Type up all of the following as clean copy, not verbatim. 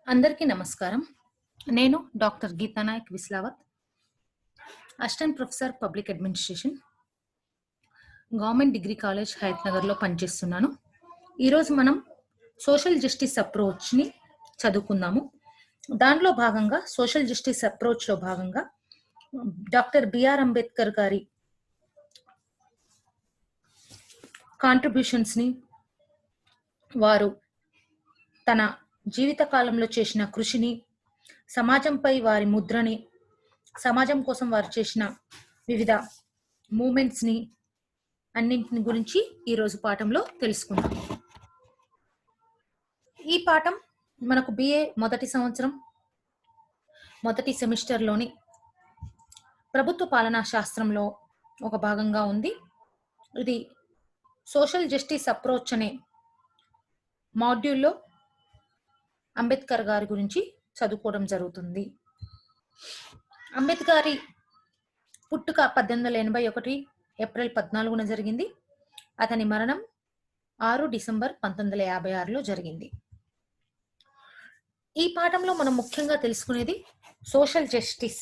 అందరికీ నమస్కారం. నేను doctor Geeta Nayak Vislavath, assistant professor public administration, government degree college హయత్ నగర్‌లో పనిచేస్తున్నాను. ఈరోజు మనం సోషల్ జస్టిస్ అప్రోచ్‌ని చదువుకుందాము. దాంట్లో భాగంగా సోషల్ జస్టిస్ అప్రోచ్‌లో భాగంగా డాక్టర్ బిఆర్ అంబేద్కర్ గారి కాంట్రిబ్యూషన్స్‌ని, వారు తన జీవిత కాలంలో చేసిన కృషిని, సమాజంపై వారి ముద్రని, సమాజం కోసం వారు చేసిన వివిధ మూవ్‌మెంట్స్‌ని అన్నింటిని గురించి ఈరోజు పాఠంలో తెలుసుకుందాం. ఈ పాఠం మనకు బిఏ మొదటి సంవత్సరం మొదటి సెమిస్టర్‌లోని ప్రభుత్వ పాలనా శాస్త్రంలో ఒక భాగంగా ఉంది. ఇది సోషల్ జస్టిస్ అప్రోచ్ అనే మాడ్యూల్‌లో అంబేద్కర్ గారి గురించి చదువుకోవడం జరుగుతుంది. అంబేద్కర్ గారి పుట్టుక 1881 ఏప్రిల్ 14న జరిగింది. అతని మరణం 6 డిసెంబర్ 1956లో జరిగింది. ఈ పాఠంలో మనం ముఖ్యంగా తెలుసుకునేది సోషల్ జస్టిస్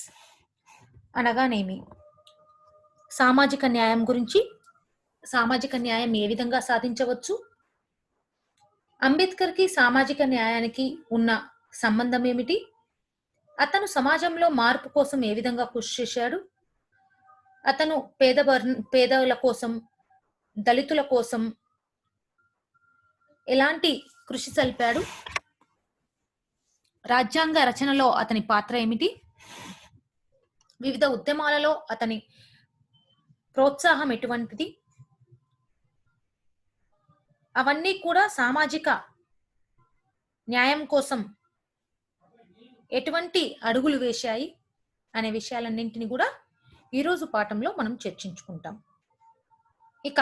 అనగానేమి, సామాజిక న్యాయం గురించి, సామాజిక న్యాయం ఏ విధంగా సాధించవచ్చు, అంబేద్కర్‌కి సామాజిక న్యాయానికి ఉన్న సంబంధం ఏమిటి, అతను సమాజంలో మార్పు కోసం ఏ విధంగా కృషి చేశాడు, అతను పేదల కోసం, దళితుల కోసం ఎలాంటి కృషి సల్పాడు, రాజ్యాంగ రచనలో అతని పాత్ర ఏమిటి, వివిధ ఉద్యమాలలో అతని ప్రోత్సాహం ఎటువంటిది, అవన్నీ కూడా సామాజిక న్యాయం కోసం ఎటువంటి అడుగులు వేశాయి అనే విషయాలన్నింటినీ కూడా ఈరోజు పాఠంలో మనం చర్చించుకుంటాం. ఇక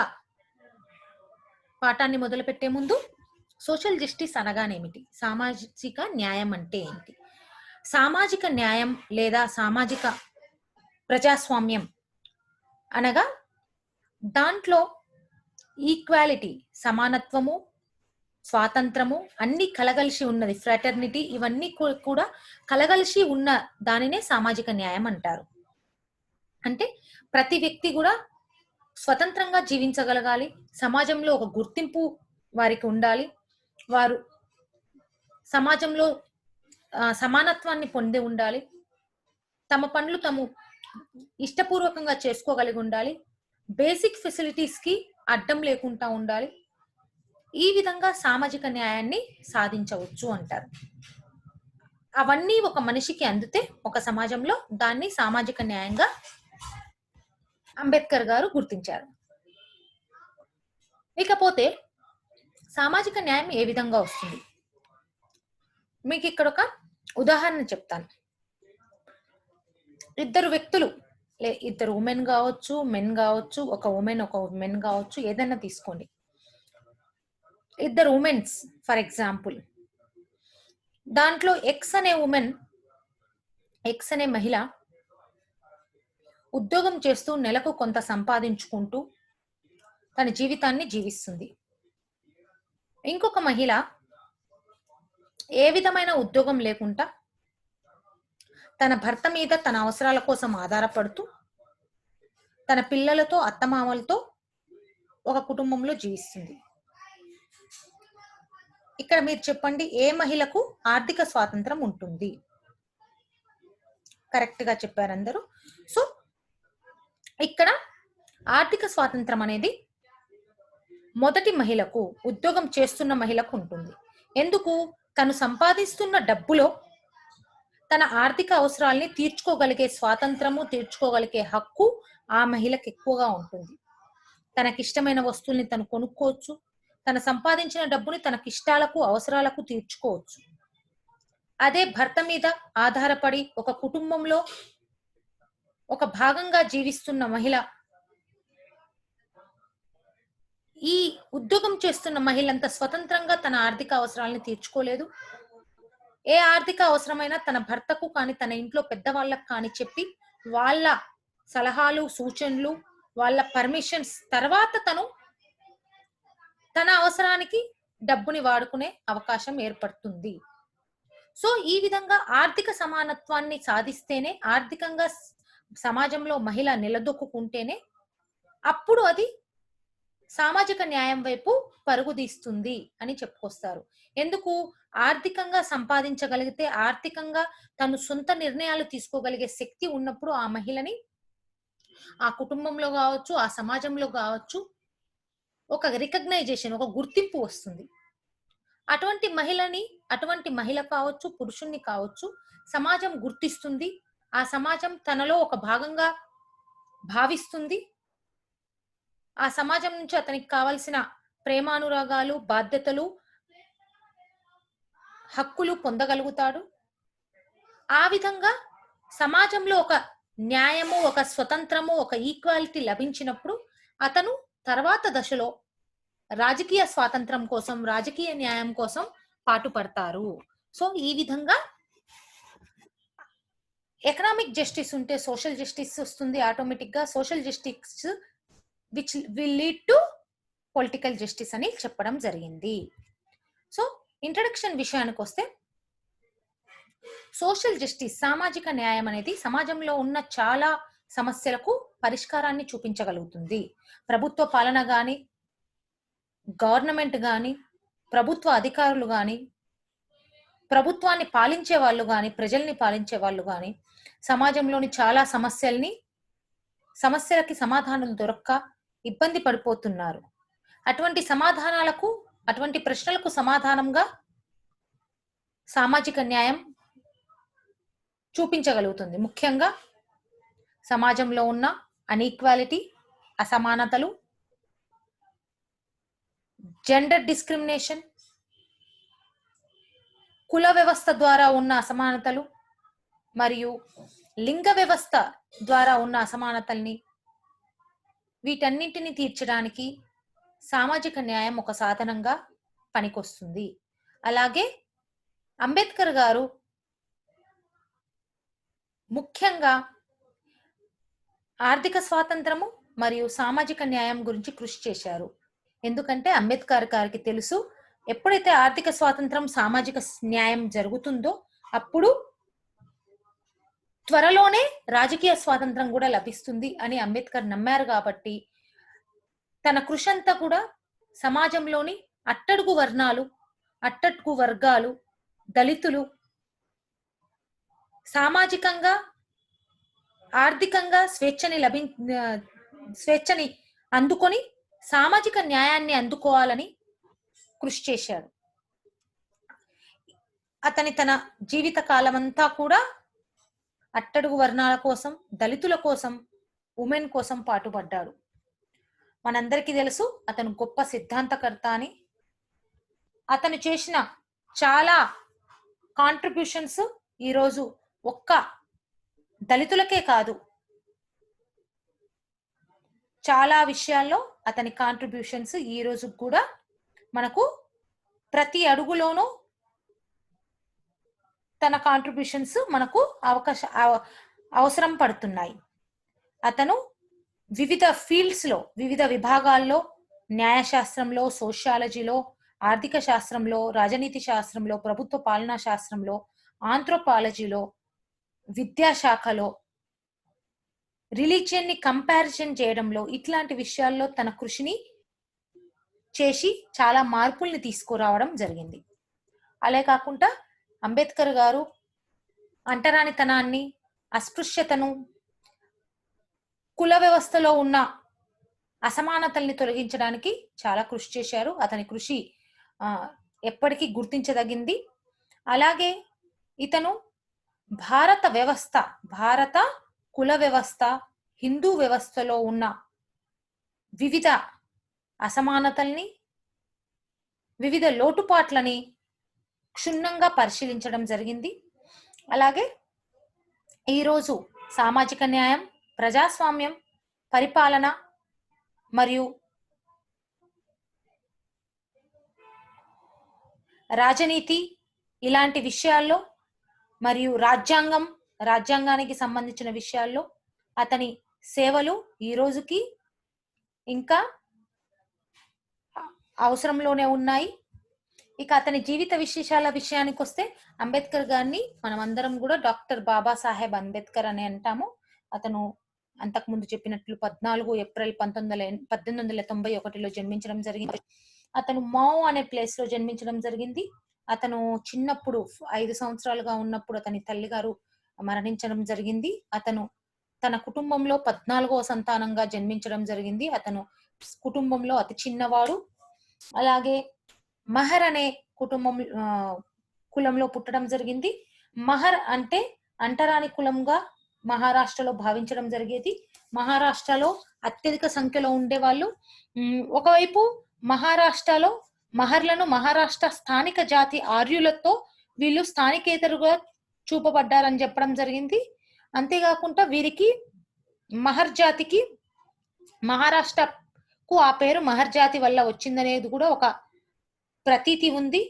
పాఠాన్ని మొదలుపెట్టే ముందు సోషల్ జస్టిస్ అనగానేమిటి, సామాజిక న్యాయం అంటే ఏంటి, సామాజిక న్యాయం లేదా సామాజిక ప్రజాస్వామ్యం అనగా దాంట్లో ఈక్వాలిటీ, సమానత్వము, స్వాతంత్రము అన్ని కలగలిసి ఉన్నది, ఫ్రాటర్నిటీ, ఇవన్నీ కూడా కలగలిసి ఉన్న దానినే సామాజిక న్యాయం అంటారు. అంటే ప్రతి వ్యక్తి కూడా స్వతంత్రంగా జీవించగలగాలి, సమాజంలో ఒక గుర్తింపు వారికి ఉండాలి, వారు సమాజంలో సమానత్వాన్ని పొంది ఉండాలి, తమ పనులు తాము ఇష్టపూర్వకంగా చేసుకోగలిగి ఉండాలి, బేసిక్ ఫెసిలిటీస్‌కి అడ్డం లేకుండా ఉండాలి. ఈ విధంగా సామాజిక న్యాయాన్ని సాధించవచ్చు అంటారు. అవన్నీ ఒక మనిషికి అందితే ఒక సమాజంలో దాన్ని సామాజిక న్యాయంగా అంబేద్కర్ గారు గుర్తించారు. ఇకపోతే సామాజిక న్యాయం ఏ విధంగా వస్తుంది, మీకు ఇక్కడ ఒక ఉదాహరణ చెప్తాను. ఇద్దరు వ్యక్తులు, ఇద్దరు ఉమెన్ కావచ్చు, మెన్ కావచ్చు, ఒక ఉమెన్ ఒక మెన్ కావచ్చు, ఏదైనా తీసుకోండి. ఇద్దరు ఉమెన్స్ ఫర్ ఎగ్జాంపుల్, దాంట్లో ఎక్స్ అనే మహిళ ఉద్యోగం చేస్తూ నెలకు కొంత సంపాదించుకుంటూ తన జీవితాన్ని జీవిస్తుంది. ఇంకొక మహిళ ఏ విధమైన ఉద్యోగం లేకుండా తన భర్త మీద తన అవసరాల కోసం ఆధారపడుతూ తన పిల్లలతో, అత్తమామలతో ఒక కుటుంబంలో జీవిస్తుంది. ఇక్కడ మీరు చెప్పండి, ఏ మహిళకు ఆర్థిక స్వాతంత్రం ఉంటుంది? కరెక్ట్ గా చెప్పారు అందరూ. సో ఇక్కడ ఆర్థిక స్వాతంత్రం అనేది మొదటి మహిళకు, ఉద్యోగం చేస్తున్న మహిళకు ఉంటుంది. ఎందుకు? తను సంపాదిస్తున్న డబ్బులో తన ఆర్థిక అవసరాల్ని తీర్చుకోగలిగే స్వాతంత్రము, తీర్చుకోగలిగే హక్కు ఆ మహిళకు ఎక్కువగా ఉంటుంది. తనకిష్టమైన వస్తువుల్ని తను కొనుక్కోవచ్చు, తన సంపాదించిన డబ్బుని తనకిష్టాలకు, అవసరాలకు తీర్చుకోవచ్చు. అదే భర్త మీద ఆధారపడి ఒక కుటుంబంలో ఒక భాగంగా జీవిస్తున్న మహిళ, ఈ ఉద్యోగం చేస్తున్న మహిళంత స్వతంత్రంగా తన ఆర్థిక అవసరాలను తీర్చుకోలేదు. ఏ ఆర్థిక అవసరమైనా తన భర్తకు కానీ, తన ఇంట్లో పెద్దవాళ్ళకు కానీ చెప్పి, వాళ్ళ సలహాలు, సూచనలు, వాళ్ళ పర్మిషన్స్ తర్వాత తన అవసరానికి డబ్బుని వాడుకునే అవకాశం ఏర్పడుతుంది. సో ఈ విధంగా ఆర్థిక సమానత్వాన్ని సాధిస్తేనే, ఆర్థికంగా సమాజంలో మహిళ నిలదొక్కుంటేనే అప్పుడు అది సామాజిక న్యాయం వైపు పరుగుదీస్తుంది అని చెప్పుకొస్తారు. ఎందుకు? ఆర్థికంగా సంపాదించగలిగితే, ఆర్థికంగా తను సొంత నిర్ణయాలు తీసుకోగలిగే శక్తి ఉన్నప్పుడు ఆ మహిళని ఆ కుటుంబంలో గావచ్చు, ఆ సమాజంలో గావచ్చు ఒక రికగ్నైజేషన్, ఒక గుర్తింపు వస్తుంది. అటువంటి మహిళని, అటువంటి మహిళ కావచ్చు, పురుషుణ్ణి కావచ్చు, సమాజం గుర్తిస్తుంది. ఆ సమాజం తనలో ఒక భాగంగా భావిస్తుంది. ఆ సమాజం నుంచి అతనికి కావాల్సిన ప్రేమానురాగాలు, బాధ్యతలు, హక్కులు పొందగలుగుతాడు. ఆ విధంగా సమాజంలో ఒక న్యాయము, ఒక స్వతంత్రము, ఒక ఈక్వాలిటీ లభించినప్పుడు అతను తర్వాత దశలో రాజకీయ స్వాతంత్రం కోసం, రాజకీయ న్యాయం కోసం పాటుపడతారు. సో ఈ విధంగా ఎకనామిక్ జస్టిస్ ఉంటే సోషల్ జస్టిస్ వస్తుంది ఆటోమేటిక్ గా. Social justice which will lead to political justice అని చెప్పడం జరిగింది. సో ఇంట్రడక్షన్ విషయానికి వస్తే, సోషల్ జస్టిస్, సామాజిక న్యాయం అనేది సమాజంలో ఉన్న చాలా సమస్యలకు పరిష్కారాన్ని చూపించగలుగుతుంది. ప్రభుత్వ పాలన గాని, గవర్నమెంట్ గాని, ప్రభుత్వ అధికారులు గాని, ప్రభుత్వాన్ని పాలించే వాళ్ళు గాని, ప్రజల్ని పాలించే వాళ్ళు గాని సమాజంలోని చాలా సమస్యలకి సమాధానాలు దొరక్క ఇబ్బంది పడిపోతున్నారు. అటువంటి ప్రశ్నలకు సమాధానంగా సామాజిక న్యాయం చూపించగలుగుతుంది. ముఖ్యంగా సమాజంలో ఉన్న అన్ఈక్వాలిటీ, అసమానతలు, జెండర్ డిస్క్రిమినేషన్, కుల వ్యవస్థ ద్వారా ఉన్న అసమానతలు మరియు లింగ వ్యవస్థ ద్వారా ఉన్న అసమానతల్ని, వీటన్నింటిని తీర్చడానికి సామాజిక న్యాయం ఒక సాధనంగా పనికొస్తుంది. అలాగే అంబేద్కర్ గారు ముఖ్యంగా ఆర్థిక స్వాతంత్రము మరియు సామాజిక న్యాయం గురించి కృషి చేశారు. ఎందుకంటే అంబేద్కర్ గారికి తెలుసు, ఎప్పుడైతే ఆర్థిక స్వాతంత్రం, సామాజిక న్యాయం జరుగుతుందో అప్పుడు త్వరలోనే రాజకీయ స్వాతంత్రం కూడా లభిస్తుంది అని అంబేద్కర్ నమ్మారు. కాబట్టి తన కృషి అంతా కూడా సమాజంలోని అట్టడుగు వర్ణాలు, అట్టడుగు వర్గాలు, దళితులు సామాజికంగా, ఆర్థికంగా స్వేచ్ఛని అందుకొని సామాజిక న్యాయాన్ని అందుకోవాలని కృషి చేశాడు. తన జీవిత కాలమంతా కూడా అట్టడుగు వర్ణాల కోసం, దళితుల కోసం, ఉమెన్ కోసం పాటుపడ్డాడు. మనందరికీ తెలుసు అతను గొప్ప సిద్ధాంతకర్త అని. అతను చేసిన చాలా కాంట్రిబ్యూషన్స్ ఈరోజు ఒక్క దళితులకే కాదు, చాలా విషయాల్లో అతని కాంట్రిబ్యూషన్స్ ఈ రోజు కూడా మనకు ప్రతి అడుగులోనూ తన కాంట్రిబ్యూషన్స్ మనకు అవసరం పడుతున్నాయి. అతను వివిధ ఫీల్డ్స్ లో, వివిధ విభాగాల్లో, న్యాయశాస్త్రంలో, సోషియాలజీలో, ఆర్థిక శాస్త్రంలో, రాజనీతి శాస్త్రంలో, ప్రభుత్వ పాలనా శాస్త్రంలో, ఆంథ్రోపాలజీలో, విద్యాశాఖలో, రిలీజియన్ ని కంపారిజన్ చేయడంలో, ఇట్లాంటి విషయాల్లో తన కృషిని చేసి చాలా మార్పుల్ని తీసుకురావడం జరిగింది. అలే కాకుండా అంబేద్కర్ గారు అంటరానితనాన్ని, అస్పృశ్యతను, కుల వ్యవస్థలో ఉన్న అసమానతల్ని తొలగించడానికి చాలా కృషి చేశారు. అతని కృషి ఎప్పటికీ గుర్తించదగింది. అలాగే ఇతను భారత కుల వ్యవస్థ, హిందూ వ్యవస్థలో ఉన్న వివిధ అసమానతల్ని, వివిధ లోటుపాట్లని క్షుణ్ణంగా పరిశీలించడం జరిగింది. అలాగే ఈరోజు సామాజిక న్యాయం, ప్రజాస్వామ్యం, పరిపాలన మరియు రాజనీతి ఇలాంటి విషయాల్లో మరియు రాజ్యాంగానికి సంబంధించిన విషయాల్లో అతని సేవలు ఈ రోజుకి ఇంకా అవసరంలోనే ఉన్నాయి. ఇక అతని జీవిత విశేషాల విషయానికి వస్తే అంబేద్కర్ గారిని మనం అందరం కూడా డాక్టర్ బాబాసాహెబ్ అంబేద్కర్ అని అంటాము. అతను అంతకుముందు చెప్పినట్లు 14 ఏప్రిల్ 1891లో జన్మించడం జరిగింది. అతను మౌ అనే ప్లేస్ లో జన్మించడం జరిగింది. అతను చిన్నప్పుడు 5 సంవత్సరాలుగా ఉన్నప్పుడు అతని తల్లి గారు మరణించడం జరిగింది. అతను తన కుటుంబంలో 14వ సంతానంగా జన్మించడం జరిగింది. అతను కుటుంబంలో అతి చిన్నవాడు. అలాగే మహర్ అనే కులంలో పుట్టడం జరిగింది. మహర్ అంటే అంటరాని కులంగా మహారాష్ట్రలో భావించడం జరిగేది. మహారాష్ట్రలో అత్యధిక సంఖ్యలో ఉండేవాళ్ళు. ఒకవైపు మహారాష్ట్రలో మహర్లను మహారాష్ట్ర స్థానిక జాతి ఆర్యులతో వీళ్ళు స్థానికేతరుగా చూపబడ్డారని చెప్పడం జరిగింది. అంతేకాకుండా వీరికి మహర్ జాతికి మహారాష్ట్రకు ఆ పేరు మహర్ జాతి వల్ల వచ్చిందనేది కూడా ఒక ప్రతీతి ఉంది.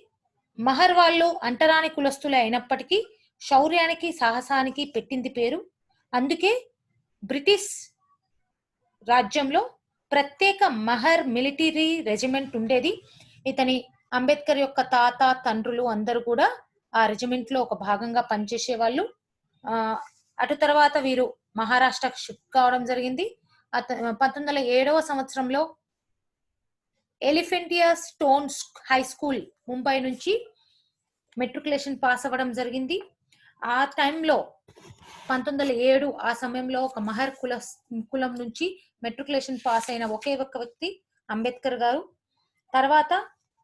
మహర్ వాళ్ళు అంటరాని కులస్తులే అయినప్పటికీ శౌర్యానికి సాహసానికి పెట్టింది పేరు. అందుకే బ్రిటిష్ రాజ్యంలో ప్రత్యేక మహర్ మిలిటరీ రెజిమెంట్ ఉండేది. ఇతని అంబేద్కర్ యొక్క తాత తండ్రులు అందరూ కూడా ఆ రెజిమెంట్ లో ఒక భాగంగా పనిచేసే వాళ్ళు. అటు తర్వాత వీరు మహారాష్ట్రకు షిఫ్ట్ కావడం జరిగింది. 1907వ సంవత్సరంలో ఎలిఫెంటియా స్టోన్ హై స్కూల్ ముంబై నుంచి మెట్రికులేషన్ పాస్ అవ్వడం జరిగింది. ఆ టైంలో 1907 ఆ సమయంలో ఒక మహర్ కులం నుంచి మెట్రికులేషన్ పాస్ అయిన ఒకే ఒక్క వ్యక్తి అంబేద్కర్ గారు. తర్వాత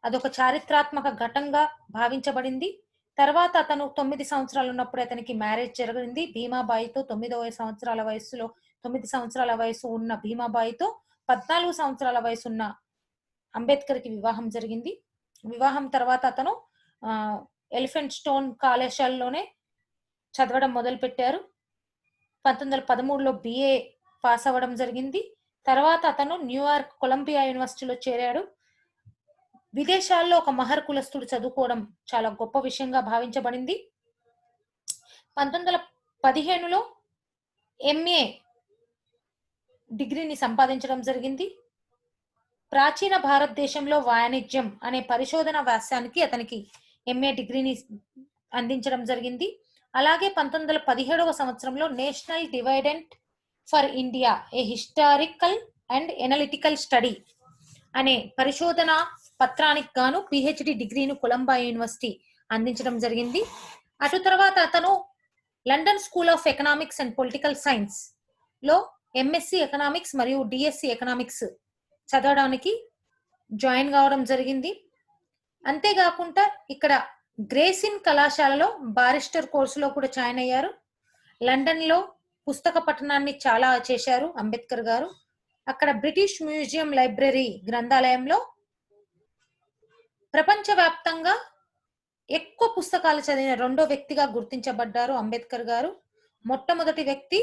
అదొక చారిత్రాత్మక ఘటంగా భావించబడింది. తర్వాత అతను 9 సంవత్సరాలు ఉన్నప్పుడు అతనికి మ్యారేజ్ జరిగింది భీమాబాయితో. 9 సంవత్సరాల వయసు ఉన్న భీమాబాయితో 14 సంవత్సరాల వయసు ఉన్న అంబేద్కర్ కి వివాహం జరిగింది. వివాహం తర్వాత అతను ఎలిఫెంట్ స్టోన్ కళాశాలలోనే చదవడం మొదలు పెట్టారు. 1913లో బిఏ పాస్ అవ్వడం జరిగింది. తర్వాత అతను న్యూయార్క్ కొలంబియా యూనివర్సిటీలో చేరాడు. విదేశాల్లో ఒక మహర్ కులస్తుడు చదువుకోవడం చాలా గొప్ప విషయంగా భావించబడింది. 1915లో ఎంఏ డిగ్రీని సంపాదించడం జరిగింది. ప్రాచీన భారతదేశంలో వాణిజ్యం అనే పరిశోధన వ్యాసానికి అతనికి ఎంఏ డిగ్రీని అందించడం జరిగింది. అలాగే 1917వ సంవత్సరంలో national dividend for India A historical and analytical study అనే పరిశోధన పత్రానికి గాను పిహెచ్డి డిగ్రీను కొలంబియా యూనివర్సిటీ అందించడం జరిగింది. అటు తర్వాత అతను London School of Economics and Political science లో ఎంఎస్సి ఎకనామిక్స్ మరియు డిఎస్సి ఎకనామిక్స్ చదవడానికి జాయిన్ కావడం జరిగింది. అంతేకాకుండా ఇక్కడ గ్రేసిన్ కళాశాలలో బారిస్టర్ కోర్సులో కూడా జాయిన్ అయ్యారు. లండన్ లో పుస్తక పఠనాన్ని చాలా చేశారు అంబేద్కర్ గారు. అక్కడ బ్రిటిష్ మ్యూజియం లైబ్రరీ గ్రంథాలయంలో ప్రపంచవ్యాప్తంగా ఎక్కువ పుస్తకాలు చదివిన రెండో వ్యక్తిగా గుర్తించబడ్డారు అంబేద్కర్ గారు. మొట్టమొదటి వ్యక్తి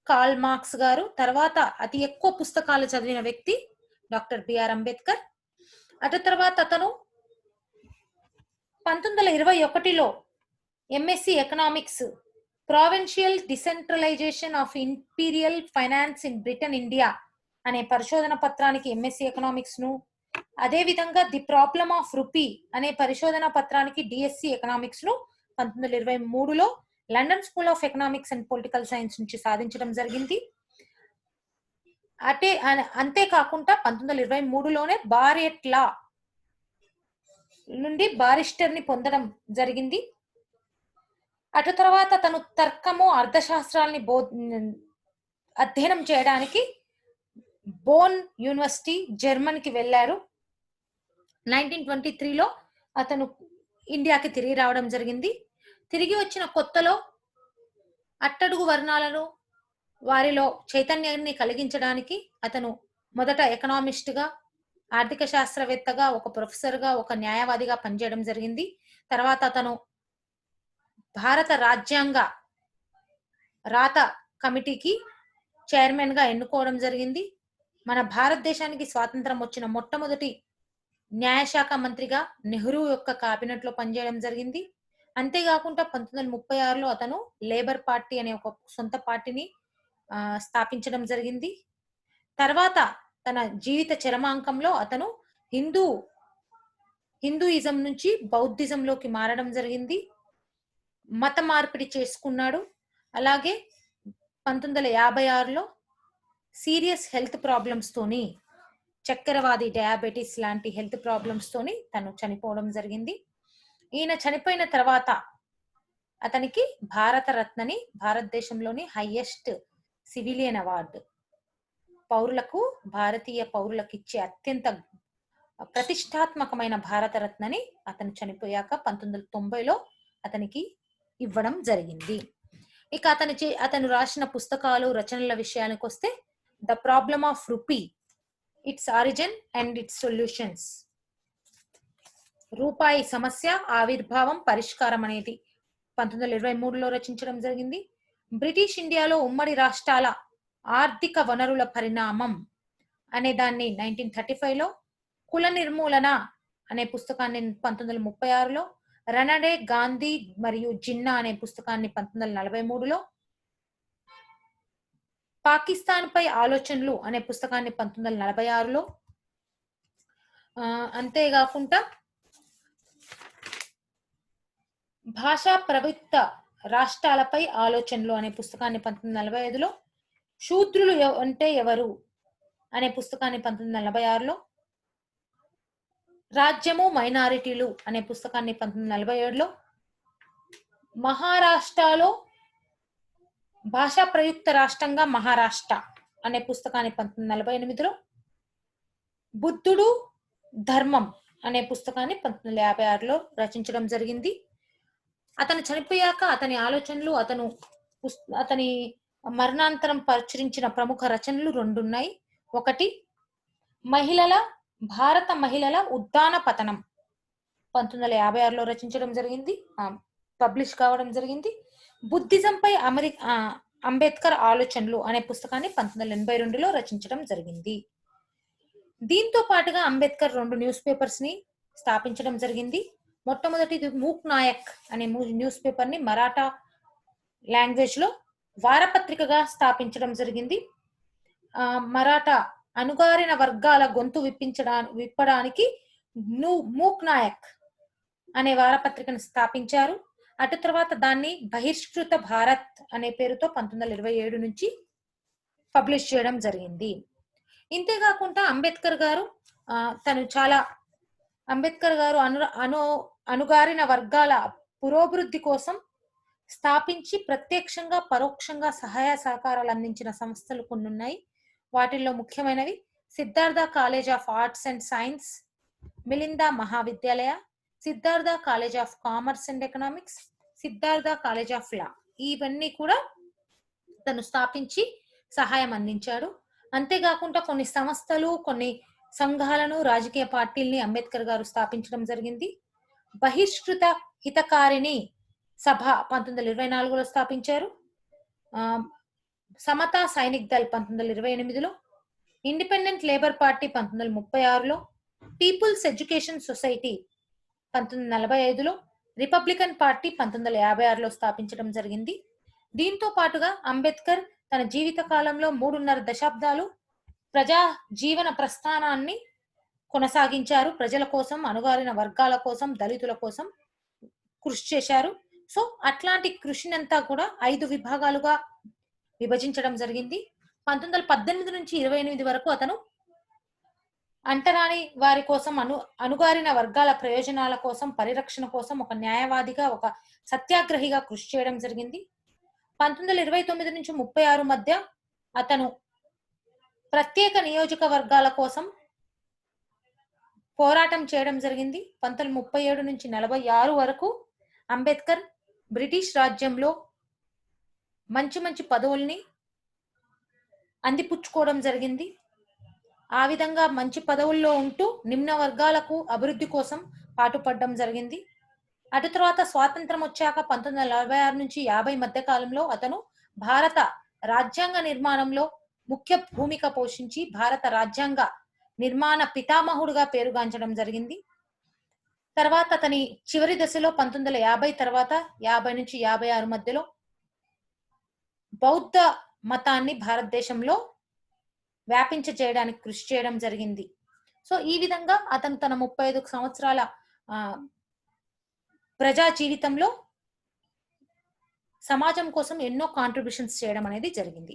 కార్ల్ మార్క్స్ గారు, తర్వాత అతి ఎక్కువ పుస్తకాలు చదివిన వ్యక్తి డాక్టర్ బిఆర్ అంబేద్కర్. అటు తర్వాత అతను 1921లో MSc economics provincial decentralisation of imperial finance in Britain India అనే పరిశోధన పత్రానికి ఎంఎస్సి ఎకనామిక్స్ ను, అదే విధంగా ది ప్రాబ్లమ్ ఆఫ్ రూపీ అనే పరిశోధన పత్రానికి డిఎస్సి ఎకనామిక్స్ ను 1923లో London School of Economics and Political Science నుంచి సాధించడం జరిగింది. అంతేకాకుండా 1923లోనే బారియట్ లా నుండి బారిస్టర్ ని పొందడం జరిగింది. అటు తర్వాత తను తర్కము అర్థశాస్త్రాలని అధ్యయనం చేయడానికి బోన్ యూనివర్సిటీ జర్మనీకి వెళ్లారు. 1923లో అతను ఇండియాకి తిరిగి రావడం జరిగింది. తిరిగి వచ్చిన కొత్తలో అట్టడుగు వర్ణాలను వారిలో చైతన్యాన్ని కలిగించడానికి అతను మొదట ఎకనామిస్ట్ గా, ఆర్థిక శాస్త్రవేత్తగా, ఒక ప్రొఫెసర్ గా, ఒక న్యాయవాదిగా పనిచేయడం జరిగింది. తర్వాత అతను భారత రాజ్యాంగ రాత కమిటీకి చైర్మన్ గా ఎన్నుకోవడం జరిగింది. మన భారతదేశానికి స్వాతంత్రం వచ్చిన మొట్టమొదటి న్యాయశాఖ మంత్రిగా నెహ్రూ యొక్క కేబినెట్ లో పనిచేయడం జరిగింది. అంతేకాకుండా 1936లో అతను లేబర్ పార్టీ అనే ఒక సొంత పార్టీని స్థాపించడం జరిగింది. తర్వాత తన జీవిత చరమాంకంలో అతను హిందూయిజం నుంచి బౌద్ధిజంలోకి మారడం జరిగింది. మత మార్పిడి చేసుకున్నాడు. అలాగే 1956లో సీరియస్ హెల్త్ ప్రాబ్లమ్స్ తోని, చక్కెరవాది, డయాబెటిస్ లాంటి హెల్త్ ప్రాబ్లమ్స్ తోని తను చనిపోవడం జరిగింది. ఈయన చనిపోయిన తర్వాత అతనికి భారత రత్నని, భారతదేశంలోని హైయెస్ట్ సివిలియన్ అవార్డు, భారతీయ పౌరులకు ఇచ్చే అత్యంత ప్రతిష్టాత్మకమైన భారత రత్నని అతను చనిపోయాక 1990లో అతనికి ఇవ్వడం జరిగింది. ఇక అతను రాసిన పుస్తకాలు, రచనల విషయానికి వస్తే the problem of rupee, its origin and it's solutions, రూపాయి సమస్య, ఆవిర్భావం, పరిష్కారం అనేది 1923లో రచించడం జరిగింది. బ్రిటిష్ ఇండియాలో ఉమ్మడి రాష్ట్రాల ఆర్థిక వనరుల పరిణామం అనే దాన్ని 1935లో, కుల నిర్మూలన అనే పుస్తకాన్ని 1936లో, రనడే, గాంధీ మరియు జిన్నా అనే పుస్తకాన్ని 1943లో, పాకిస్తాన్ పై ఆలోచనలు అనే పుస్తకాన్ని 1946లో, అంతేకాకుండా భాషా ప్రయుక్త రాష్ట్రాలపై ఆలోచనలు అనే పుస్తకాన్ని 1945లో, శూద్రులు అంటే ఎవరు అనే పుస్తకాన్ని 1946లో, రాజ్యము, మైనారిటీలు అనే పుస్తకాన్ని 1947లో, మహారాష్ట్రలో భాషా ప్రయుక్త రాష్ట్రంగా మహారాష్ట్ర అనే పుస్తకాన్ని 1948లో, బుద్ధుడు ధర్మం అనే పుస్తకాన్ని 1956లో రచించడం జరిగింది. అతను చనిపోయాక అతని ఆలోచనలు, అతని మరణాంతరం ప్రచురించిన ప్రముఖ రచనలు 2 ఉన్నాయి. ఒకటి భారత మహిళల ఉద్దాన పతనం 1956లో రచించడం జరిగింది, పబ్లిష్ కావడం జరిగింది. బుద్ధిజం పై అంబేద్కర్ ఆలోచనలు అనే పుస్తకాన్ని 1982లో రచించడం జరిగింది. దీంతో పాటుగా అంబేద్కర్ 2 న్యూస్ పేపర్స్ ని స్థాపించడం జరిగింది. మొట్టమొదటిది మూక్ నాయక్ అనే న్యూస్ పేపర్ ని మరాఠా లాంగ్వేజ్ లో వారపత్రికగా స్థాపించడం జరిగింది. మరాఠా అణగారిన వర్గాల గొంతు విప్పడానికి మూక్ నాయక్ అనే వారపత్రికను స్థాపించారు. అటు తర్వాత దాన్ని బహిష్కృత భారత్ అనే పేరుతో 1927 నుంచి పబ్లిష్ చేయడం జరిగింది. ఇంతేకాకుండా అంబేద్కర్ గారు అణగారిన వర్గాల పురోభివృద్ధి కోసం స్థాపించి ప్రత్యక్షంగా, పరోక్షంగా సహాయ సహకారాలు అందించిన సంస్థలు కొన్ని ఉన్నాయి. వాటిల్లో ముఖ్యమైనవి Siddhartha college of arts and science, Melinda Mahavidyalaya, Siddhartha college of commerce and economics, Siddhartha college of law, ఇవన్నీ కూడా తను స్థాపించి సహాయం అందించాడు. అంతేకాకుండా కొన్ని సంస్థలు, కొన్ని సంఘాలను, రాజకీయ పార్టీల్ని అంబేద్కర్ గారు స్థాపించడం జరిగింది. బహిష్కృత హితకారిణి సభ 1924లో స్థాపించారు. సమతా సైనిక్ దళ్ 1928లో, ఇండిపెండెంట్ లేబర్ పార్టీ 1936లో, పీపుల్స్ ఎడ్యుకేషన్ సొసైటీ 1945లో, రిపబ్లికన్ పార్టీ 1956లో స్థాపించడం జరిగింది. దీంతో పాటుగా అంబేద్కర్ తన జీవిత కాలంలో 3.5 దశాబ్దాలు ప్రజా జీవన ప్రస్థానాన్ని కొనసాగించారు. ప్రజల కోసం, అణగారిన వర్గాల కోసం, దళితుల కోసం కృషి చేశారు. సో అట్లాంటి కృషినంతా కూడా 5 విభాగాలుగా విభజించడం జరిగింది. 1918 నుంచి 28 వరకు అతను అంటరాని వారి కోసం, అణగారిన వర్గాల ప్రయోజనాల కోసం, పరిరక్షణ కోసం ఒక న్యాయవాదిగా, ఒక సత్యాగ్రహిగా కృషి చేయడం జరిగింది. 1929 నుంచి 36 మధ్య అతను ప్రత్యేక నియోజకవర్గాల కోసం పోరాటం చేయడం జరిగింది. 1937 నుంచి 46 వరకు అంబేద్కర్ బ్రిటిష్ రాజ్యంలో మంచి మంచి పదవుల్ని అందిపుచ్చుకోవడం జరిగింది. ఆ విధంగా మంచి పదవుల్లో ఉంటూ నిమ్న వర్గాలకు అభివృద్ధి కోసం పాటుపడడం జరిగింది. అటు తర్వాత స్వాతంత్రం వచ్చాక 1946 నుంచి 50 మధ్య కాలంలో అతను భారత రాజ్యాంగ నిర్మాణంలో ముఖ్య భూమిక పోషించి భారత రాజ్యాంగ నిర్మాణ పితామహుడుగా పేరుగాంచడం జరిగింది. తర్వాత అతని చివరి దశలో 1950 తర్వాత 50 నుంచి 56 మధ్యలో బౌద్ధ మతాన్ని భారతదేశంలో వ్యాపించ చేయడానికి కృషి చేయడం జరిగింది. సో ఈ విధంగా అతను తన 35 సంవత్సరాల ప్రజా జీవితంలో సమాజం కోసం ఎన్నో కాంట్రిబ్యూషన్స్ చేయడం అనేది జరిగింది.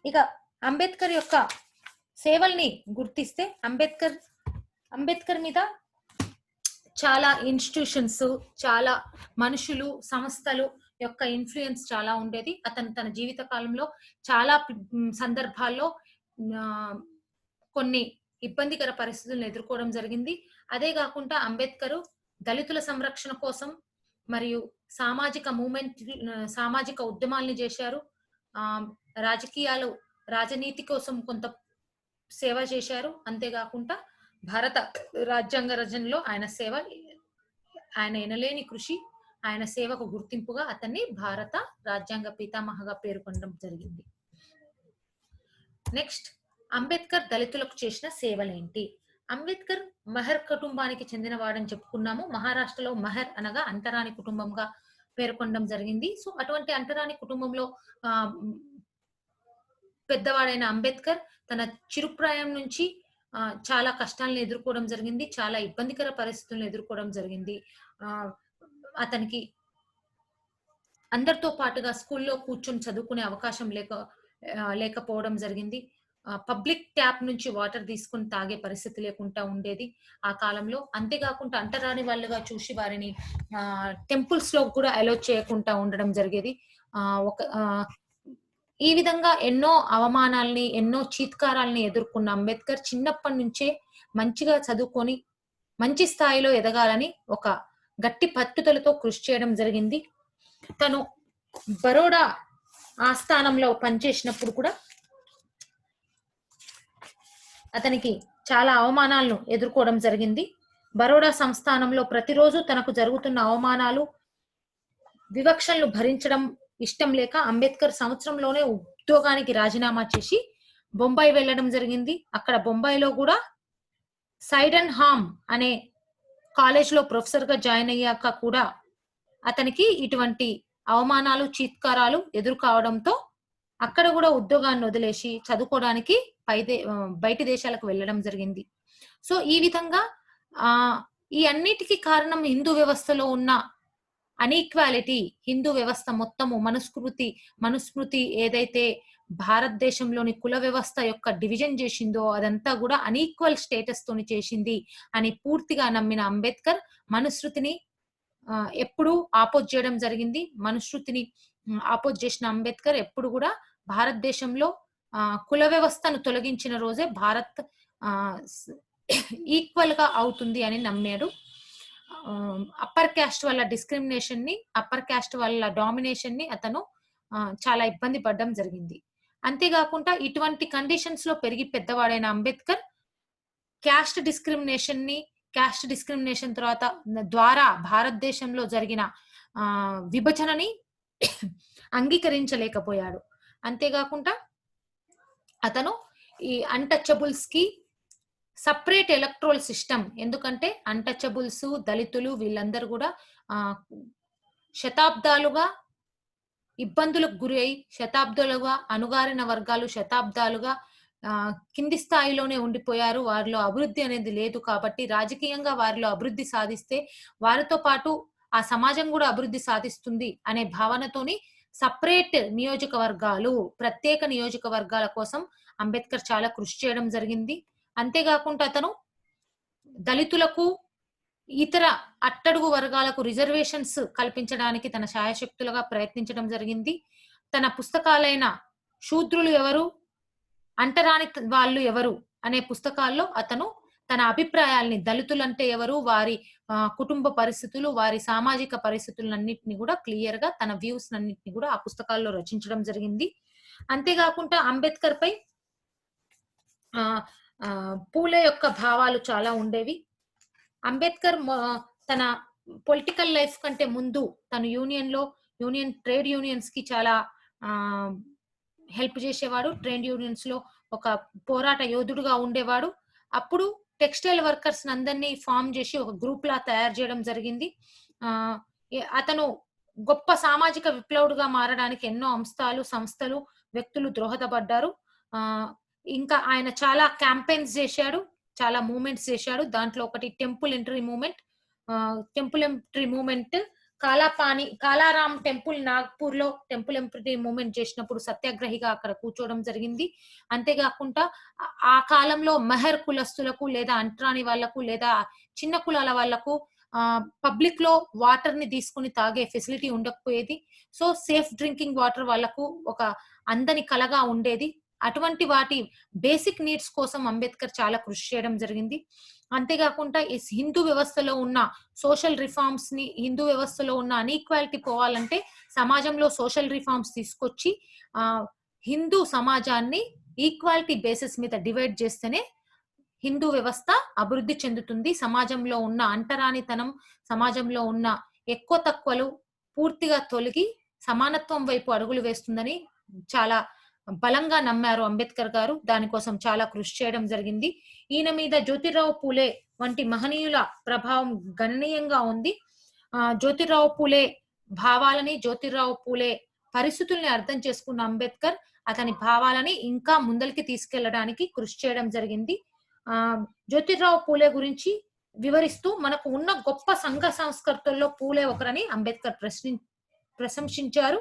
ఇక అంబేద్కర్ యొక్క సేవల్ని గుర్తిస్తే అంబేద్కర్ మీద చాలా ఇన్స్టిట్యూషన్స్, చాలా మనుషులు, సంస్థలు యొక్క ఇన్ఫ్లుయెన్స్ చాలా ఉండేది. అతను తన జీవిత కాలంలో చాలా సందర్భాల్లో కొన్ని ఇబ్బందికర పరిస్థితులను ఎదుర్కోవడం జరిగింది. అదే కాకుండా అంబేద్కర్ దళితుల సంరక్షణ కోసం మరియు సామాజిక ఉద్యమాల్ని చేశారు. రాజనీతి కోసం కొంత సేవ చేశారు. అంతేకాకుండా భారత రాజ్యాంగ రచనలో ఆయన ఎనలేని కృషి, ఆయన సేవకు గుర్తింపుగా అతన్ని భారత రాజ్యాంగ పితామహగా పేర్కొనడం జరిగింది. నెక్స్ట్, అంబేద్కర్ దళితులకు చేసిన సేవలేంటి? అంబేద్కర్ మహర్ కుటుంబానికి చెందినవాడని చెప్పుకున్నాము. మహారాష్ట్రలో మహర్ అనగా అంటరాని కుటుంబంగా పేర్కొనడం జరిగింది. సో అటువంటి అంటరాని కుటుంబంలో పెద్దవాడైన అంబేద్కర్ తన చిరుప్రాయం నుంచి చాలా కష్టాలను ఎదుర్కోవడం జరిగింది. చాలా ఇబ్బందికర పరిస్థితులను ఎదుర్కోవడం జరిగింది. అతనికి అందరితో పాటుగా స్కూల్లో కూర్చొని చదువుకునే అవకాశం లేకపోవడం జరిగింది. పబ్లిక్ ట్యాప్ నుంచి వాటర్ తీసుకుని తాగే పరిస్థితి లేకుండా ఉండేది ఆ కాలంలో. అంతేకాకుండా అంటరాని వాళ్ళుగా చూసి వారిని టెంపుల్స్ లో కూడా అలౌ చేయకుండా ఉండడం జరిగేది. ఈ విధంగా ఎన్నో అవమానాల్ని, ఎన్నో చీత్కారాల్ని ఎదుర్కొన్న అంబేద్కర్ చిన్నప్పటి నుంచే మంచిగా చదువుకొని మంచి స్థాయిలో ఎదగాలని ఒక గట్టి పట్టుదలతో కృషి చేయడం జరిగింది. తను బరోడా ఆస్థానంలో పనిచేసినప్పుడు కూడా అతనికి చాలా అవమానాలను ఎదుర్కోవడం జరిగింది. బరోడా సంస్థానంలో ప్రతిరోజు తనకు జరుగుతున్న అవమానాలు, వివక్షలను భరించడం ఇష్టం లేక అంబేద్కర్ సంవత్సరంలోనే ఉద్యోగానికి రాజీనామా చేసి బొంబాయి వెళ్ళడం జరిగింది. అక్కడ బొంబాయిలో కూడా సైడెన్హామ్ అనే కాలేజ్ లో ప్రొఫెసర్ గా జాయిన్ అయ్యాక కూడా అతనికి ఇటువంటి అవమానాలు, చీత్కారాలు ఎదురు కావడంతో అక్కడ కూడా ఉద్యోగాన్ని వదిలేసి చదువుకోవడానికి బయటి దేశాలకు వెళ్ళడం జరిగింది. సో ఈ విధంగా ఈ అన్నిటికీ కారణం హిందూ వ్యవస్థలో ఉన్న అన్ఈక్వాలిటీ, హిందూ వ్యవస్థ మొత్తము మనుస్మృతి ఏదైతే భారతదేశంలోని కుల వ్యవస్థ యొక్క డివిజన్ చేసిందో అదంతా కూడా అన్ఈక్వల్ స్టేటస్ తోని చేసింది అని పూర్తిగా నమ్మిన అంబేద్కర్ మనుస్మృతిని ఎప్పుడు ఆపోజ్ చేయడం జరిగింది. మనుస్మృతిని ఆపోజ్ చేసిన అంబేద్కర్ ఎప్పుడు కూడా భారతదేశంలో కుల వ్యవస్థను తొలగించిన రోజే భారత్ ఈక్వల్ గా అవుతుంది అని నమ్మాడు. అప్పర్ క్యాస్ట్ వల్ల డిస్క్రిమినేషన్ ని, అప్పర్ క్యాస్ట్ వల్ల డామినేషన్ ని అతను చాలా ఇబ్బంది పడడం జరిగింది. అంతేకాకుండా ఇటువంటి కండిషన్స్ లో పెరిగి పెద్దవాడైన అంబేద్కర్ క్యాస్ట్ డిస్క్రిమినేషన్ ద్వారా భారతదేశంలో జరిగిన విభజనని అంగీకరించలేకపోయాడు. అంతేకాకుండా అతను ఈ అన్టచబుల్స్ కి సపరేట్ ఎలక్ట్రల్ సిస్టమ్, ఎందుకంటే అన్టచబుల్స్, దళితులు వీళ్ళందరూ కూడా శతాబ్దాలుగా ఇబ్బందులకు గురి అయి, శతాబ్దాలుగా అణగారిన వర్గాలు శతాబ్దాలుగా కింది స్థాయిలోనే ఉండిపోయారు. వారిలో అభివృద్ధి అనేది లేదు. కాబట్టి రాజకీయంగా వారిలో అభివృద్ధి సాధిస్తే వారితో పాటు ఆ సమాజం కూడా అభివృద్ధి సాధిస్తుంది అనే భావనతోని సపరేట్ నియోజకవర్గాలు, ప్రత్యేక నియోజకవర్గాల కోసం అంబేద్కర్ చాలా కృషి చేయడం జరిగింది. అంతేకాకుండా అతను దళితులకు, ఇతర అట్టడుగు వర్గాలకు రిజర్వేషన్స్ కల్పించడానికి తన శాయశక్తులుగా ప్రయత్నించడం జరిగింది. తన పుస్తకాలైన శూద్రులు ఎవరు, అంటరాని వాళ్ళు ఎవరు అనే పుస్తకాల్లో అతను తన అభిప్రాయాల్ని, దళితులంటే ఎవరు, వారి కుటుంబ పరిస్థితులు, వారి సామాజిక పరిస్థితులన్నింటినీ కూడా క్లియర్ గా తన వ్యూస్ అన్నింటినీ కూడా ఆ పుస్తకాల్లో రచించడం జరిగింది. అంతేకాకుండా అంబేద్కర్ పై పూలే యొక్క భావాలు చాలా ఉండేవి. అంబేద్కర్ తన పొలిటికల్ లైఫ్ కంటే ముందు తను ట్రేడ్ యూనియన్స్ కి చాలా హెల్ప్ చేసేవాడు. ట్రేడ్ యూనియన్స్ లో ఒక పోరాట యోధుడుగా ఉండేవాడు. అప్పుడు టెక్స్టైల్ వర్కర్స్ అందరినీ ఫామ్ చేసి ఒక గ్రూప్ లా తయారు చేయడం జరిగింది. అతను గొప్ప సామాజిక విప్లవుడుగా మారడానికి ఎన్నో సంస్థలు, వ్యక్తులు దోహదపడ్డారు. ఇంకా ఆయన చాలా క్యాంపెయిన్స్ చేశాడు, చాలా మూవ్మెంట్స్ చేశాడు. దాంట్లో ఒకటి temple entry movement. Temple entry movement, Kalaram temple Nagpur లో టెంపుల్ ఎంట్రీ మూమెంట్ చేసినప్పుడు సత్యాగ్రహిగా అక్కడ కూర్చోవడం జరిగింది. అంతేకాకుండా ఆ కాలంలో మెహర్ కులస్తులకు లేదా అంటరాని వాళ్లకు లేదా చిన్న కులాల వాళ్లకు పబ్లిక్ లో వాటర్ ని తీసుకుని తాగే ఫెసిలిటీ ఉండకపోయేది. సో సేఫ్ డ్రింకింగ్ వాటర్ వాళ్లకు ఒక అందని కలగా ఉండేది. అటువంటి వాటి బేసిక్ నీడ్స్ కోసం అంబేద్కర్ చాలా కృషి చేయడం జరిగింది. అంతేకాకుండా ఈ హిందూ వ్యవస్థలో ఉన్న సోషల్ రిఫార్మ్స్ ని, హిందూ వ్యవస్థలో ఉన్న అన్ఈక్వాలిటీ పోవాలంటే సమాజంలో సోషల్ రిఫార్మ్స్ తీసుకొచ్చి హిందూ సమాజాన్ని ఈక్వాలిటీ బేసిస్ మీద డివైడ్ చేస్తేనే హిందూ వ్యవస్థ అభివృద్ధి చెందుతుంది. సమాజంలో ఉన్న అంటరానితనం, సమాజంలో ఉన్న ఎక్కువ తక్కువలు పూర్తిగా తొలగి సమానత్వం వైపు అడుగులు వేస్తుందని చాలా బలంగా నమ్మారు అంబేద్కర్ గారు. దానికోసం చాలా కృషి చేయడం జరిగింది. ఈయన మీద జ్యోతిరావు పూలే వంటి మహనీయుల ప్రభావం గణనీయంగా ఉంది. జ్యోతిరావు పూలే భావాలని, జ్యోతిరావు పూలే పరిస్థితుల్ని అర్థం చేసుకున్న అంబేద్కర్ అతని భావాలని ఇంకా ముందరికి తీసుకెళ్లడానికి కృషి చేయడం జరిగింది. జ్యోతిరావు పూలే గురించి వివరిస్తూ మనకు ఉన్న గొప్ప సంఘ సంస్కర్తల్లో పూలే ఒకరని అంబేద్కర్ ప్రశంసించారు.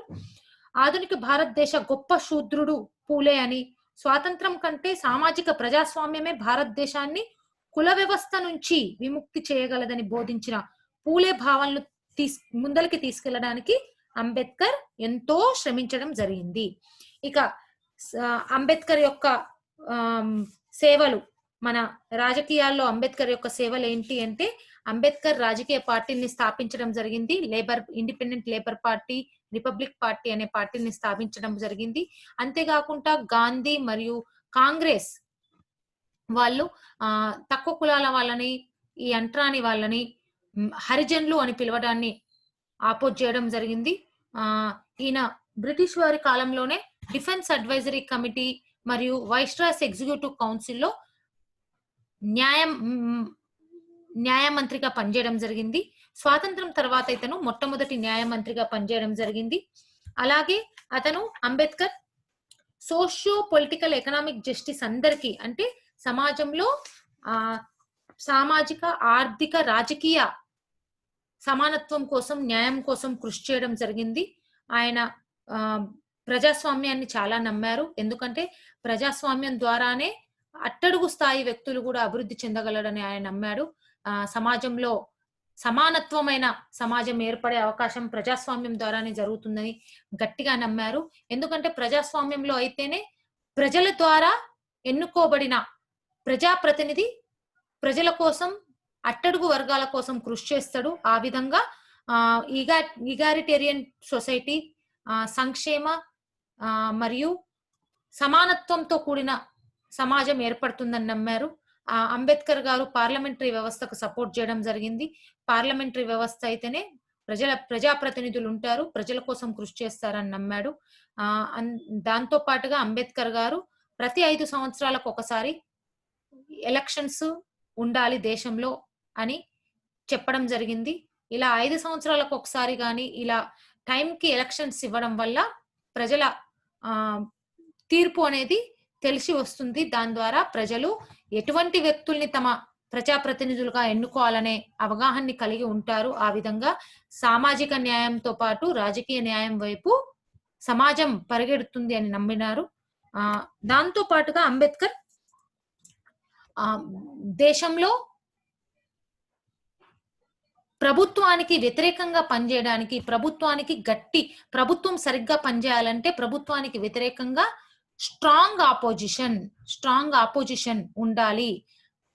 ఆధునిక భారతదేశ గొప్ప శూద్రుడు పూలే అని, స్వాతంత్రం కంటే సామాజిక ప్రజాస్వామ్యమే భారతదేశాన్ని కుల వ్యవస్థ నుంచి విముక్తి చేయగలదని బోధించిన పూలే భావాలను ముందరికి తీసుకెళ్లడానికి అంబేద్కర్ ఎంతో శ్రమించడం జరిగింది. ఇక అంబేద్కర్ యొక్క సేవలు, మన రాజకీయాల్లో అంబేద్కర్ యొక్క సేవలు ఏంటి అంటే, అంబేద్కర్ రాజకీయ పార్టీని స్థాపించడం జరిగింది. Independent Labour party, republic party అనే పార్టీని స్థాపించడం జరిగింది. అంతేకాకుండా గాంధీ మరియు కాంగ్రెస్ వాళ్ళు తక్కువ కులాల వాళ్ళని, ఈ అంటరాని వాళ్ళని హరిజనులు అని పిలవడాన్ని ఆపోజ్ చేయడం జరిగింది. ఈయన బ్రిటిష్ వారి కాలంలోనే డిఫెన్స్ అడ్వైజరీ కమిటీ మరియు వైస్రాయ్ ఎగ్జిక్యూటివ్ కౌన్సిల్లో న్యాయమంత్రిగా పనిచేయడం జరిగింది. స్వాతంత్రం తర్వాత ఇతను మొట్టమొదటి న్యాయమంత్రిగా పనిచేయడం జరిగింది. అలాగే Ambedkar socio political economic justice అందరికీ, అంటే సమాజంలో సామాజిక, ఆర్థిక, రాజకీయ సమానత్వం కోసం, న్యాయం కోసం కృషి చేయడం జరిగింది. ఆయన ప్రజాస్వామ్యాన్ని చాలా నమ్మారు. ఎందుకంటే ప్రజాస్వామ్యం ద్వారానే అట్టడుగు స్థాయి వ్యక్తులు కూడా అభివృద్ధి చెందగలరని ఆయన నమ్మాడు. సమాజంలో సమానత్వమైన సమాజం ఏర్పడే అవకాశం ప్రజాస్వామ్యం ద్వారానే జరుగుతుందని గట్టిగా నమ్మారు. ఎందుకంటే ప్రజాస్వామ్యంలో అయితేనే ప్రజల ద్వారా ఎన్నుకోబడిన ప్రజాప్రతినిధి ప్రజల కోసం, అట్టడుగు వర్గాల కోసం కృషి చేస్తాడు. ఆ విధంగా ఇగారిటేరియన్ సొసైటీ, సంక్షేమ మరియు సమానత్వంతో కూడిన సమాజం ఏర్పడుతుందని నమ్మారు. అంబేద్కర్ గారు పార్లమెంటరీ వ్యవస్థకు సపోర్ట్ చేయడం జరిగింది. పార్లమెంటరీ వ్యవస్థ అయితేనే ప్రజాప్రతినిధులు ఉంటారు, ప్రజల కోసం కృషి చేస్తారని నమ్మాడు. దాంతో పాటుగా అంబేద్కర్ గారు ప్రతి 5 సంవత్సరాలకు ఒకసారి ఎలక్షన్స్ ఉండాలి దేశంలో అని చెప్పడం జరిగింది. ఇలా 5 సంవత్సరాలకు ఒకసారి కానీ ఇలా టైంకి ఎలక్షన్స్ ఇవ్వడం వల్ల ప్రజల తీర్పు అనేది తెలిసి వస్తుంది. దాని ద్వారా ప్రజలు ఎటువంటి వ్యక్తుల్ని తమ ప్రజాప్రతినిధులుగా ఎన్నుకోవాలనే అవగాహనని కలిగి ఉంటారు. ఆ విధంగా సామాజిక న్యాయంతో పాటు రాజకీయ న్యాయం వైపు సమాజం పరిగెడుతుంది అని నమ్మినారు. దాంతో పాటుగా అంబేద్కర్ దేశంలో ప్రభుత్వానికి వ్యతిరేకంగా పనిచేయడానికి, ప్రభుత్వం సరిగ్గా పనిచేయాలంటే ప్రభుత్వానికి వ్యతిరేకంగా స్ట్రాంగ్ ఆపోజిషన్ ఉండాలి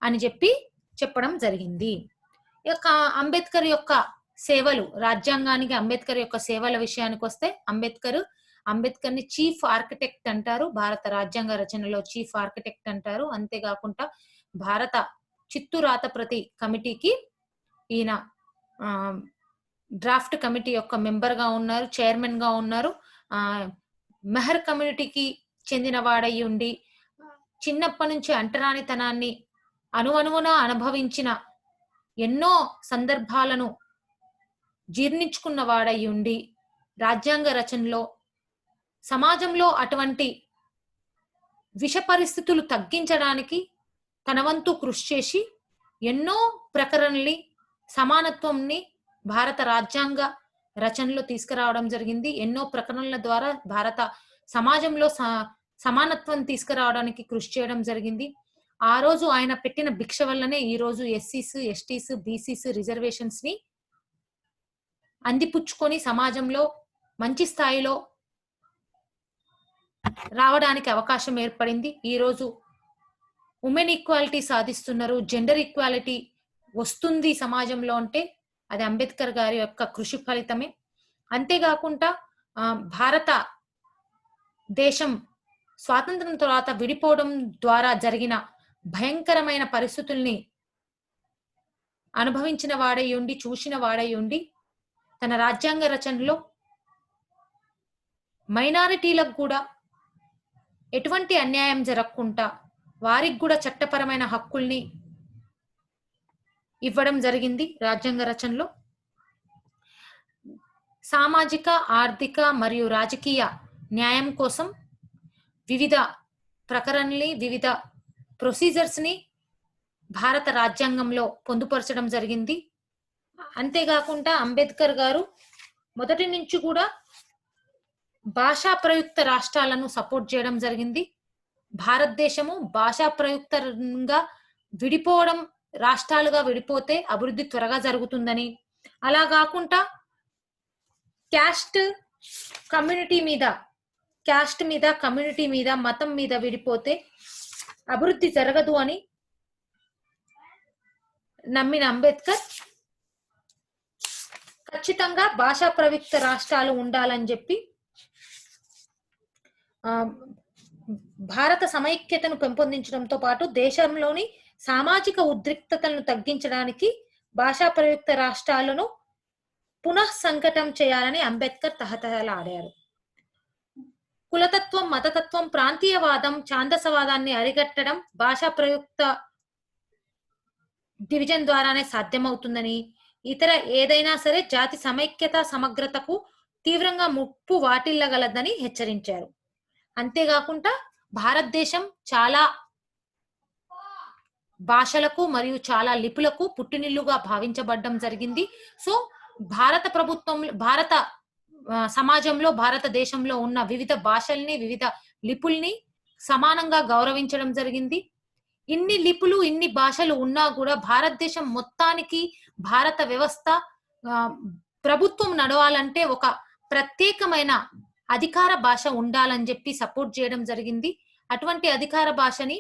అని చెప్పడం జరిగింది. అంబేద్కర్ యొక్క సేవలు, రాజ్యాంగానికి అంబేద్కర్ యొక్క సేవల విషయానికి వస్తే అంబేద్కర్ ని చీఫ్ ఆర్కిటెక్ట్ అంటారు. భారత రాజ్యాంగ రచనలో చీఫ్ ఆర్కిటెక్ట్ అంటారు. అంతేకాకుండా భారత చిత్తు రాతప్రతి కమిటీకి ఈయన డ్రాఫ్ట్ కమిటీ యొక్క మెంబర్ గా ఉన్నారు, చైర్మన్ గా ఉన్నారు. మెహర్ కమ్యూనిటీకి చెందిన వాడయి ఉండి చిన్నప్పటి నుంచి అంటరానితనాన్ని అణువణువున అనుభవించిన ఎన్నో సందర్భాలను జీర్ణించుకున్న వాడయి ఉండి రాజ్యాంగ రచనలో సమాజంలో అటువంటి విష పరిస్థితులు తగ్గించడానికి తన వంతు కృషి చేసి ఎన్నో ప్రకరణల్ని సమానత్వంని భారత రాజ్యాంగ రచనలో తీసుకురావడం జరిగింది. ఎన్నో ప్రకటనల ద్వారా భారత సమాజంలో సమానత్వం తీసుకురావడానికి కృషి చేయడం జరిగింది. ఆ రోజు ఆయన పెట్టిన భిక్ష వల్లనే ఈ రోజు ఎస్సీస్, ఎస్టీస్, బీసీస్ రిజర్వేషన్స్ ని అందిపుచ్చుకొని సమాజంలో మంచి స్థాయిలో రావడానికి అవకాశం ఏర్పడింది. ఈ రోజు ఉమెన్ ఈక్వాలిటీ సాధిస్తున్నారు, జెండర్ ఈక్వాలిటీ వస్తుంది సమాజంలో అంటే అది అంబేద్కర్ గారి యొక్క కృషి ఫలితమే. అంతేకాకుండా భారత దేశం స్వాతంత్రం తర్వాత విడిపోవడం ద్వారా జరిగిన భయంకరమైన పరిస్థితుల్ని అనుభవించిన వాడై ఉండి, చూసిన వాడై ఉండి, తన రాజ్యాంగ రచనలో మైనారిటీలకు కూడా ఎటువంటి అన్యాయం జరగకుండా వారికి కూడా చట్టపరమైన హక్కుల్ని ఇవ్వడం జరిగింది రాజ్యాంగ రచనలో. సామాజిక, ఆర్థిక మరియు రాజకీయ న్యాయం కోసం వివిధ ప్రకరణల్ని, వివిధ ప్రొసీజర్స్ ని భారత రాజ్యాంగంలో పొందుపరచడం జరిగింది. అంతేకాకుండా అంబేద్కర్ గారు మొదటి నుంచి కూడా భాషా ప్రయుక్త రాష్ట్రాలను సపోర్ట్ చేయడం జరిగింది. భారతదేశము భాషా ప్రయుక్తంగా విడిపోవడం, రాష్ట్రాలుగా విడిపోతే అభివృద్ధి త్వరగా జరుగుతుందని, అలా కాకుండా క్యాస్ట్ మీద, కమ్యూనిటీ మీద, మతం మీద విడిపోతే అభివృద్ధి జరగదు అని నమ్మిన అంబేద్కర్ ఖచ్చితంగా భాషా ప్రయుక్త రాష్ట్రాలు ఉండాలని చెప్పి భారత సమైక్యతను పెంపొందించడంతో పాటు దేశంలోని సామాజిక ఉద్రిక్తతలను తగ్గించడానికి భాషా ప్రయుక్త రాష్ట్రాలను పునః సంఘటన చేయాలని అంబేద్కర్ తహతహలాడారు. కులతత్వం, మతతత్వం, ప్రాంతీయవాదం, ఛాందసవాదాన్ని అరికట్టడం భాషా ప్రయుక్త డివిజన్ ద్వారానే సాధ్యమవుతుందని, ఇతర ఏదైనా సరే జాతి సమైక్యత, సమగ్రతకు తీవ్రంగా ముప్పు వాటిల్లగలదని హెచ్చరించారు. అంతేకాకుండా భారతదేశం చాలా భాషలకు మరియు చాలా లిపులకు పుట్టినిల్లుగా భావించబడడం జరిగింది. సో భారత సమాజంలో, భారతదేశంలో ఉన్న వివిధ భాషల్ని, వివిధ లిపుల్ని సమానంగా గౌరవించడం జరిగింది. ఇన్ని లిపులు, ఇన్ని భాషలు ఉన్నా కూడా భారతదేశం మొత్తానికి భారత వ్యవస్థ, ప్రభుత్వం నడవాలంటే ఒక ప్రత్యేకమైన అధికార భాష ఉండాలని చెప్పి సపోర్ట్ చేయడం జరిగింది. అటువంటి అధికార భాషని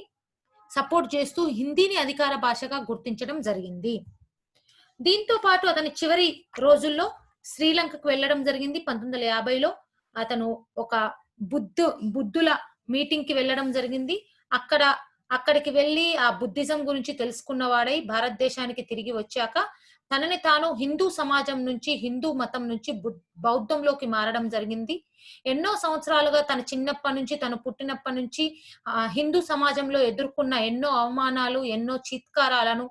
సపోర్ట్ చేస్తూ హిందీని అధికార భాషగా గుర్తించడం జరిగింది. దీంతో పాటు అతని చివరి రోజుల్లో శ్రీలంకకు వెళ్ళడం జరిగింది. 1950లో అతను ఒక బుద్ధుల మీటింగ్ కి వెళ్ళడం జరిగింది. అక్కడికి వెళ్ళి ఆ బుద్ధిజం గురించి తెలుసుకున్నవాడై భారతదేశానికి తిరిగి వచ్చాక తనని తాను హిందూ సమాజం నుంచి, హిందూ మతం నుంచి బౌద్ధంలోకి మారడం జరిగింది. ఎన్నో సంవత్సరాలుగా తన చిన్నప్పటి నుంచి, తను పుట్టినప్పటి నుంచి హిందూ సమాజంలో ఎదుర్కొన్న ఎన్నో అవమానాలు, ఎన్నో చీత్కారాలను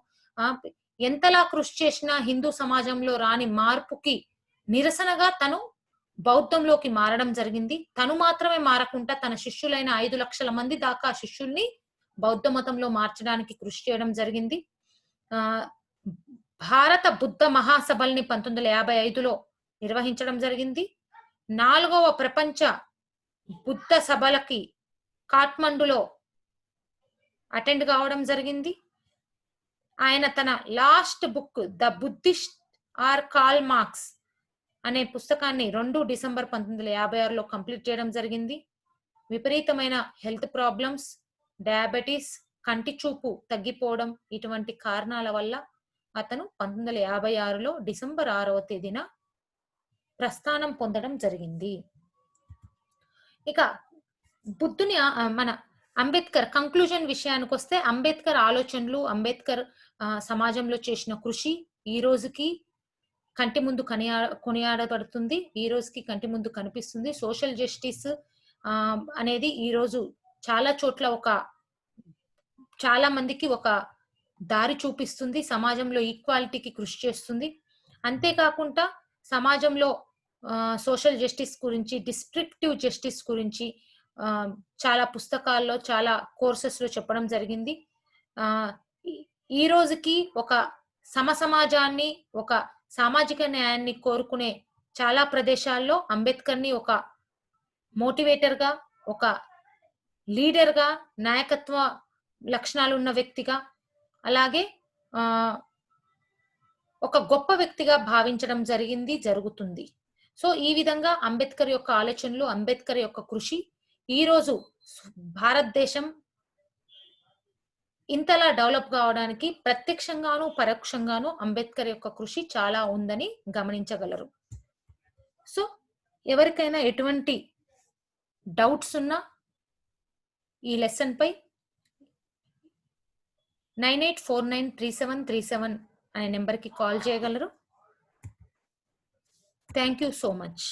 ఎంతలా కృషి చేసినా హిందూ సమాజంలో రాని మార్పుకి నిరసనగా తను బౌద్ధంలోకి మారడం జరిగింది. తను మాత్రమే మారకుండా తన శిష్యులైన 5 లక్షల మంది దాకా శిష్యుల్ని బౌద్ధ మతంలో మార్చడానికి కృషి చేయడం జరిగింది. భారత బుద్ధ మహాసభల్ని 1955లో నిర్వహించడం జరిగింది. 4వ ప్రపంచ బుద్ధ సభలకి కాఠ్మండులో అటెండ్ కావడం జరిగింది. ఆయన తన last book the Buddhist or Karl Marx అనే పుస్తకాన్ని 2 డిసెంబర్ 1956లో కంప్లీట్ చేయడం జరిగింది. విపరీతమైన హెల్త్ ప్రాబ్లమ్స్, డయాబెటీస్, కంటి చూపు తగ్గిపోవడం, ఇటువంటి కారణాల వల్ల అతను 1956లో డిసెంబర్ 6వ తేదీన ప్రస్థానం పొందడం జరిగింది. ఇక బుద్ధుని మన అంబేద్కర్ కంక్లూజన్ విషయానికి వస్తే, అంబేద్కర్ ఆలోచనలు, అంబేద్కర్ సమాజంలో చేసిన కృషి ఈ రోజుకి కంటి ముందు కొనియాడబడుతుంది, ఈ రోజుకి కంటి ముందు కనిపిస్తుంది. సోషల్ జస్టిస్ అనేది ఈ రోజు చాలా చోట్ల చాలా మందికి ఒక దారి చూపిస్తుంది, సమాజంలో ఈక్వాలిటీకి కృషి చేస్తుంది. అంతేకాకుండా సమాజంలో సోషల్ జస్టిస్ గురించి, డిస్క్రిప్టివ్ జస్టిస్ గురించి చాలా పుస్తకాల్లో, చాలా కోర్సెస్ లో చెప్పడం జరిగింది. ఈ రోజుకి ఒక సమసమాజాన్ని, ఒక సామాజిక న్యాయాన్ని కోరుకునే చాలా ప్రదేశాల్లో అంబేద్కర్‌ని ఒక మోటివేటర్‌గా, ఒక లీడర్‌గా, నాయకత్వ లక్షణాలున్న వ్యక్తిగా, అలాగే ఒక గొప్ప వ్యక్తిగా భావించడం జరిగింది, జరుగుతుంది. సో, ఈ విధంగా అంబేద్కర్ యొక్క ఆలోచనలు, అంబేద్కర్ యొక్క కృషి ఈరోజు భారతదేశం ఇంతలా డెవలప్ కావడానికి ప్రత్యక్షంగాను, పరోక్షంగాను అంబేద్కర్ యొక్క కృషి చాలా ఉందని గమనించగలరు. సో, ఎవరికైనా ఎటువంటి డౌట్స్ ఉన్నా ఈ లెసన్ పై 98493737 అనే నెంబర్‌కి కాల్ చేయగలరు. Thank you so much.